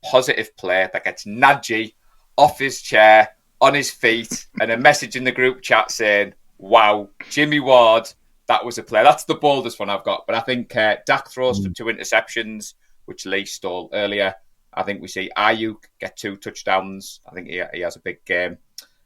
positive play that gets Nadgy off his chair, on his feet, and a message in the group chat saying, wow, Jimmy Ward, that was a play. That's the boldest one I've got. But I think Dak throws for 2 interceptions, which Lee stole earlier. I think we see Ayuk get 2 touchdowns. I think he has a big game.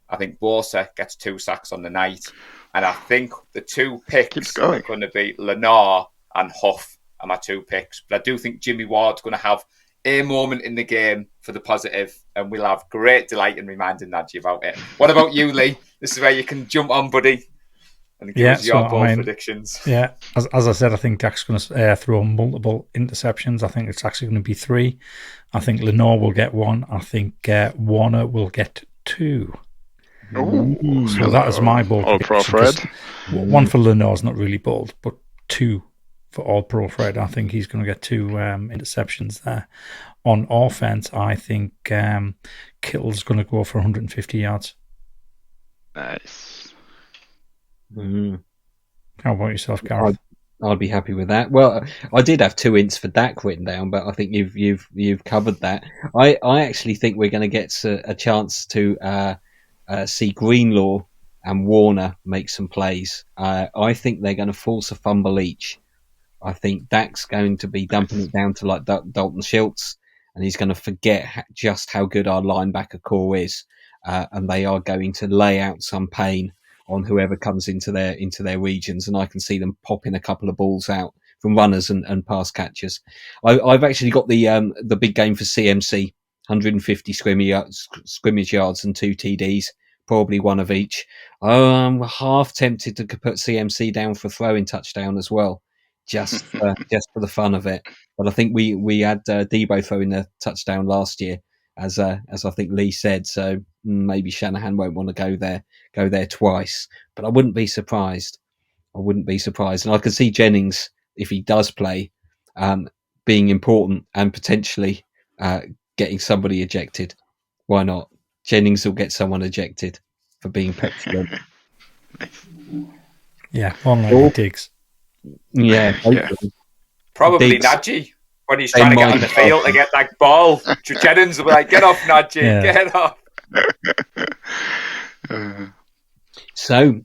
I think Bosa gets 2 sacks on the night. And I think the 2 picks are going to be Lenore and Huff are my 2 picks. But I do think Jimmy Ward's going to have a moment in the game for the positive, and we'll have great delight in reminding Nadgy about it. What about you, Lee? This is where you can jump on, buddy, and give us your bold predictions. Yeah, as I said, I think Dak's going to throw multiple interceptions. I think it's actually going to be 3. I think Lenore will get 1. I think Warner will get 2. Ooh, so that is my bold All-Pro Fred. 1 for Lenore is not really bold, but 2 for All-Pro Fred. I think he's going to get 2 interceptions there. On offense, I think Kittle's going to go for 150 yards. Nice. How about yourself, Gareth? I'd be happy with that. Well, I did have 2 ints for Dak written down, but I think you've covered that. I actually think we're going to get a chance to see Greenlaw and Warner make some plays. I think they're going to force a fumble each. I think Dak's going to be dumping it down to like Dalton Schultz, and he's going to forget just how good our linebacker core is, and they are going to lay out some pain on whoever comes into their regions, and I can see them popping a couple of balls out from runners and pass catchers. I've actually got the big game for CMC, 150 scrimmage yards and 2 TDs, probably 1 of each. I'm half tempted to put CMC down for a throwing touchdown as well, just for the fun of it. But I think we had Debo throwing a touchdown last year, as I think Lee said. So maybe Shanahan won't want to go there twice. But I wouldn't be surprised. And I could see Jennings, if he does play, being important and potentially getting somebody ejected. Why not? Jennings will get someone ejected for being petulant. Yeah, online Diggs. Yeah. Probably Diggs. Nadgy when he's trying to get on the field to get that ball. Jennings will be like, get off, Nadgy, get off. So,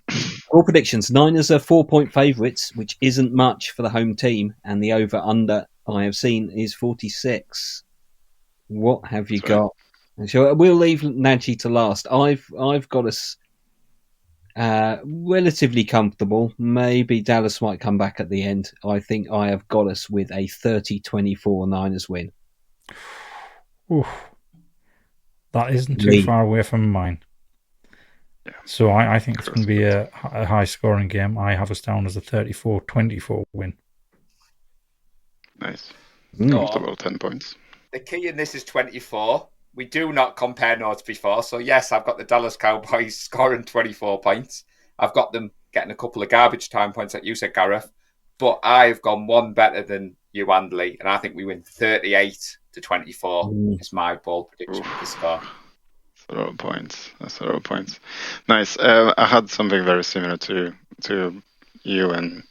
all predictions. Niners are 4-point favourites, which isn't much for the home team, and the over-under I have seen is 46. What have you got? So we'll leave Nadgy to last. I've got us relatively comfortable. Maybe Dallas might come back at the end. I think I have got us with a 30-24 Niners win. Oof. That isn't too far away from mine. Yeah. So I think it's going to be a high-scoring game. I have us down as a 34-24 win. Nice. Comfortable 10 points. The key in this is 24. We do not compare notes before. So, yes, I've got the Dallas Cowboys scoring 24 points. I've got them getting a couple of garbage time points, like you said, Gareth. But I've gone 1 better than you and Lee. And I think we win 38-24 is my bold prediction for the score. That's a lot of points. Nice. I had something very similar to you and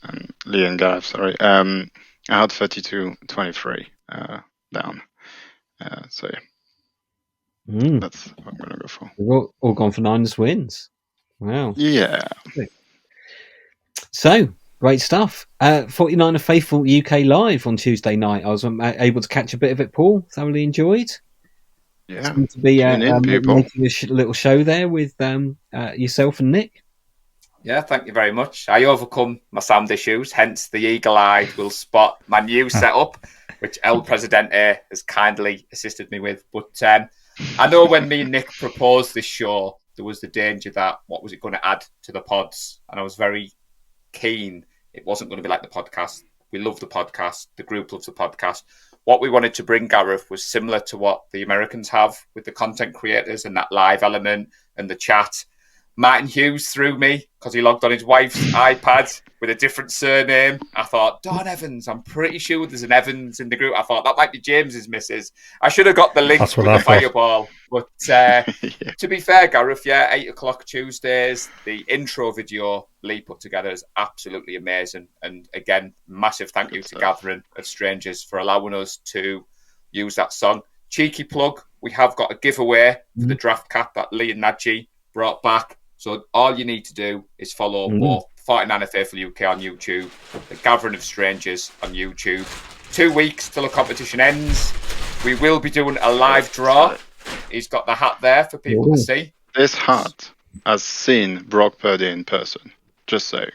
Lee and Gareth, sorry. I had 32-23 down. So, yeah. That's what I'm going to go for. We've all gone for Niners wins. Wow. Yeah. So, great stuff. 49er Faithful UK Live on Tuesday night. I was able to catch a bit of it, Paul. Thoroughly enjoyed. Yeah. Seemed to be making a little show there with yourself and Nick. Yeah, thank you very much. I overcome my sound issues, hence the eagle-eyed will spot my new setup, which El Presidente has kindly assisted me with. But I know when me and Nick proposed this show, there was the danger that what was it going to add to the pods? And I was very keen. It wasn't going to be like the podcast. We love the podcast. The group loves the podcast. What we wanted to bring, Gareth, was similar to what the Americans have with the content creators and that live element and the chat. Martin Hughes threw me because he logged on his wife's iPad with a different surname. I thought, Don Evans. I'm pretty sure there's an Evans in the group. I thought that might be James's missus. I should have got the link with the fireball. But to be fair, Gareth, 8 o'clock Tuesdays, the intro video Lee put together is absolutely amazing. And again, massive thank you to Gathering of Strangers for allowing us to use that song. Cheeky plug, we have got a giveaway for the draft cap that Lee and Nadgy brought back. So all you need to do is follow both 49er Faithful UK on YouTube, The Gathering of Strangers on YouTube. 2 weeks till the competition ends. We will be doing a live draw. He's got the hat there for people to see. This hat has seen Brock Purdy in person. Just saying.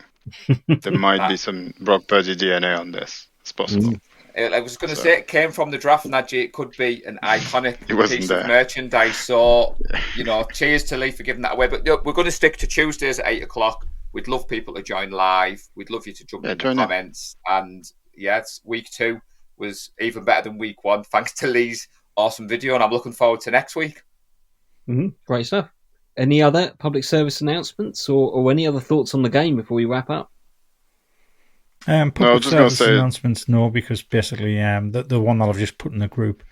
There might be some Brock Purdy DNA on this. It's possible. I was going to say it came from the draft, Nadgy. It could be an iconic piece there. of merchandise. So, cheers to Lee for giving that away. But we're going to stick to Tuesdays at 8 o'clock. We'd love people to join live. We'd love you to jump in the comments. And it's week 2 was even better than week 1. Thanks to Lee's awesome video. And I'm looking forward to next week. Great stuff. Any other public service announcements or any other thoughts on the game before we wrap up? Public service announcements, no, because basically the one that I've just put in the group,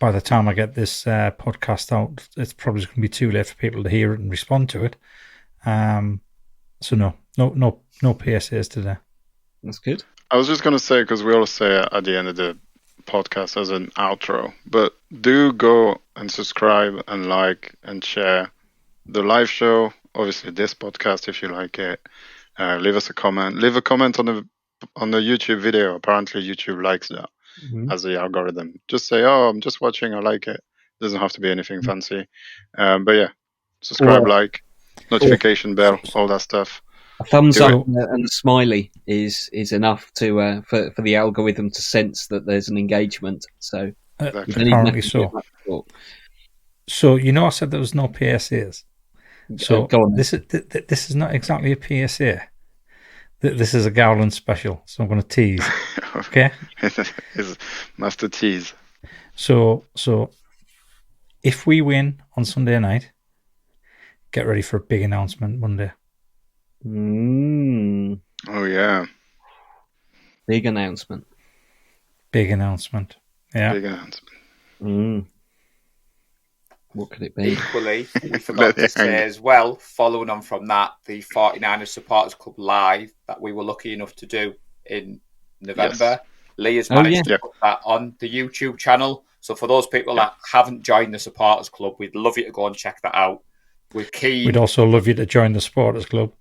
by the time I get this podcast out, it's probably going to be too late for people to hear it and respond to it. So no PSAs today. That's good. I was just going to say, because we always say at the end of the podcast as an outro, but do go and subscribe and like and share the live show. Obviously, this podcast if you like it. Leave us a comment. Leave a comment on the YouTube video. Apparently, YouTube likes that as the algorithm. Just say, "Oh, I'm just watching. I like it." Doesn't have to be anything fancy. But yeah, subscribe, like, notification bell, all that stuff. A thumbs up and a smiley is enough to for the algorithm to sense that there's an engagement. So apparently so. So I said there was no PSAs. So this is not exactly a PSA. This is a Gowland special, so I'm going to tease. Okay, master tease. So if we win on Sunday night, get ready for a big announcement Monday. Oh yeah, big announcement. Yeah, big announcement. What could it be? Equally, we forgot to say as well, following on from that, the 49ers Supporters Club Live that we were lucky enough to do in November. Yes. Lee has managed to put that on the YouTube channel. So for those people that haven't joined the Supporters Club, we'd love you to go and check that out. We're keen. We'd also love you to join the Supporters Club.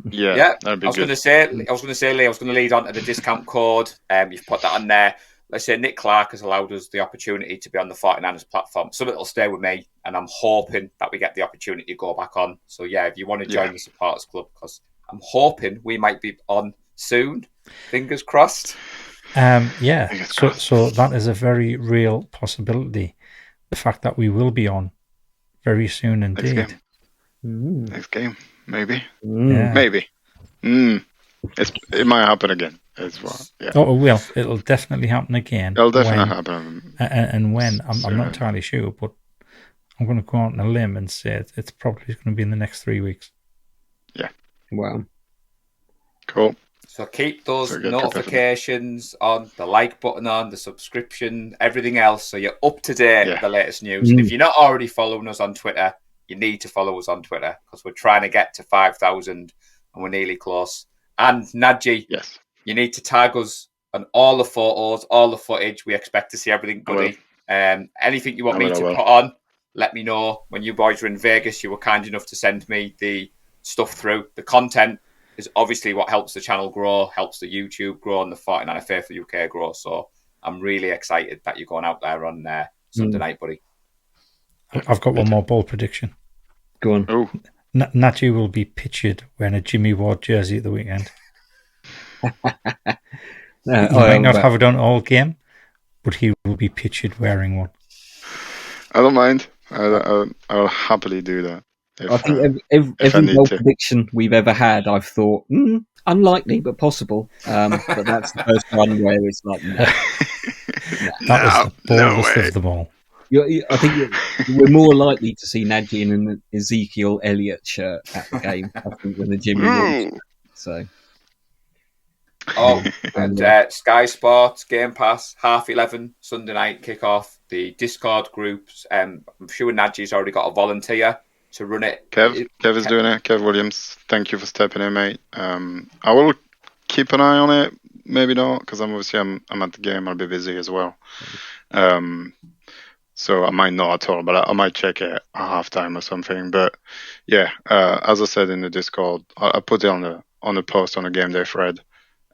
Yeah. I was going to say, Lee, I was going to lead on to the discount code. You've put that on there. Let's say Nick Clark has allowed us the opportunity to be on the 49ers platform. Some of it will stay with me, and I'm hoping that we get the opportunity to go back on. So, if you want to join the Supporters Club, because I'm hoping we might be on soon. Fingers crossed. So that is a very real possibility. The fact that we will be on very soon indeed. Next game. Maybe. Yeah. Maybe. It might happen again as well. Yeah. Oh, it will. It'll definitely happen again. It'll definitely happen. And when, I'm not entirely sure, but I'm going to go out on a limb and say it's probably going to be in the next 3 weeks. Yeah. Wow. Cool. So keep those notifications on, the like button on, the subscription, everything else, so you're up to date with the latest news. And if you're not already following us on Twitter, you need to follow us on Twitter, because we're trying to get to 5,000 and we're nearly close. And Nadgy, you need to tag us on all the photos, all the footage. We expect to see everything goody. Anything you want me to put on, let me know. When you boys were in Vegas, you were kind enough to send me the stuff through. The content is obviously what helps the channel grow, helps the YouTube grow, and the 49er Faithful UK grow. So I'm really excited that you're going out there on Sunday night, buddy. I've got one more bold prediction. Go on. Oh. Nadgy will be pictured wearing a Jimmy Ward jersey at the weekend. He might not have it on all game, but he will be pictured wearing one. I don't mind. I'll happily do that. I think every bold prediction we've ever had, I've thought, unlikely but possible. But that's the first one where it's like, no. That was the boldest of them all. I think we're more likely to see Nadgy in an Ezekiel Elliott shirt at the game, I think, than the Jimmy Ward. So. And Sky Sports, Game Pass, 11:30 Sunday night kickoff. The Discord groups. I'm sure Nadgy's already got a volunteer to run it. Kev is doing it. Kev Williams, thank you for stepping in, mate. I will keep an eye on it. Maybe not, because I'm at the game. I'll be busy as well. So I might not at all, but I might check it at halftime or something. But yeah, as I said in the Discord, I put it on on a post on a game day thread.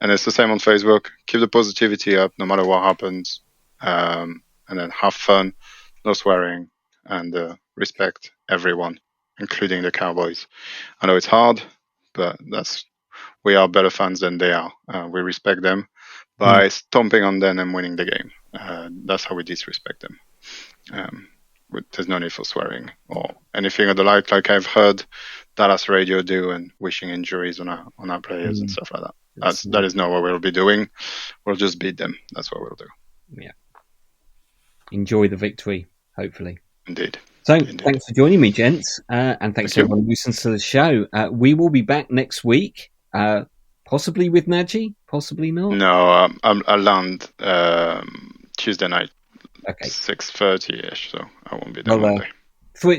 And it's the same on Facebook. Keep the positivity up no matter what happens. And then have fun, no swearing, and respect everyone, including the Cowboys. I know it's hard, but we are better fans than they are. We respect them by stomping on them and winning the game. That's how we disrespect them. There's no need for swearing or anything of the like I've heard Dallas radio do, and wishing injuries on our players and stuff like that. That is not what we'll be doing. We'll just beat them. That's what we'll do. Yeah. Enjoy the victory, hopefully. Indeed. So, Indeed. Thanks for joining me, gents, and thanks to you. everyone who listens to the show. We will be back next week, possibly with Nadgy, possibly not. No, I'll land Tuesday night, Okay. 6:30ish, so I won't be there Well, Monday.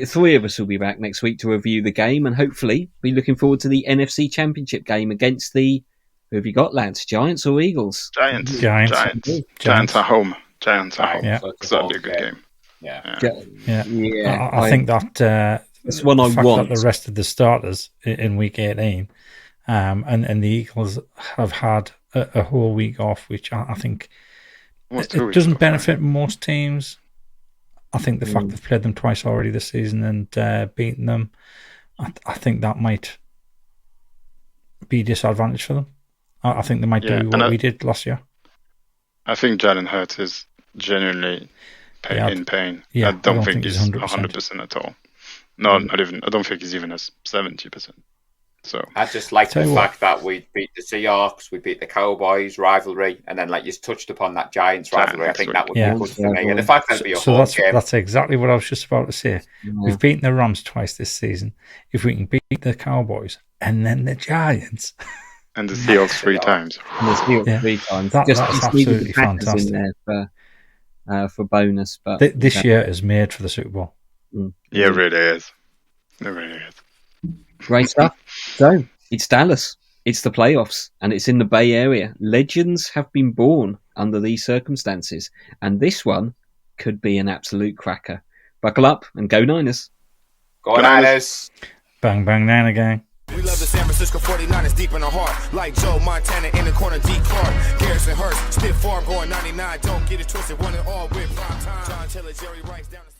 Three of us will be back next week to review the game, and hopefully be looking forward to the NFC Championship game against the, who have you got, lads? Giants or Eagles? Giants are home. Giants are home. Yeah. So that'll be a good game. Yeah. Yeah. I think that it's one the I fact want. that the rest of the starters in week 18, and the Eagles have had a whole week off, which I think Almost 2 it weeks doesn't off, benefit most teams. I think the fact they've played them twice already this season and beaten them, I think that might be a disadvantage for them. I think they might do what we did last year. I think Jalen Hurts is genuinely in pain. Yeah, I don't think he's he's 100%. 100% at all. No, not even. I don't think he's even at 70%. So I just like Tell the you fact that we beat the Seahawks, we beat the Cowboys rivalry, and then like you touched upon that Giants rivalry. I think that would be good for me. And the fact that it'd be a home game. That's exactly what I was just about to say. We've beaten the Rams twice this season. If we can beat the Cowboys and then the Giants, and the Seahawks 3 times. And the Seahawks 3 times. That's absolutely needed the Packers fantastic. in there for bonus. But this year is made for the Super Bowl. Yeah, it really is. It really is. Great stuff. So, it's Dallas. It's the playoffs, and it's in the Bay Area. Legends have been born under these circumstances, and this one could be an absolute cracker. Buckle up and go Niners. Go Niners. Bang, bang, Niner gang. We love the San Francisco 49ers deep in the heart. Like Joe Montana in the corner, D. Clark. Garrison Hurst, stiff farm going 99. Don't get it twisted, one and all with prime time. John Taylor, Jerry Rice down the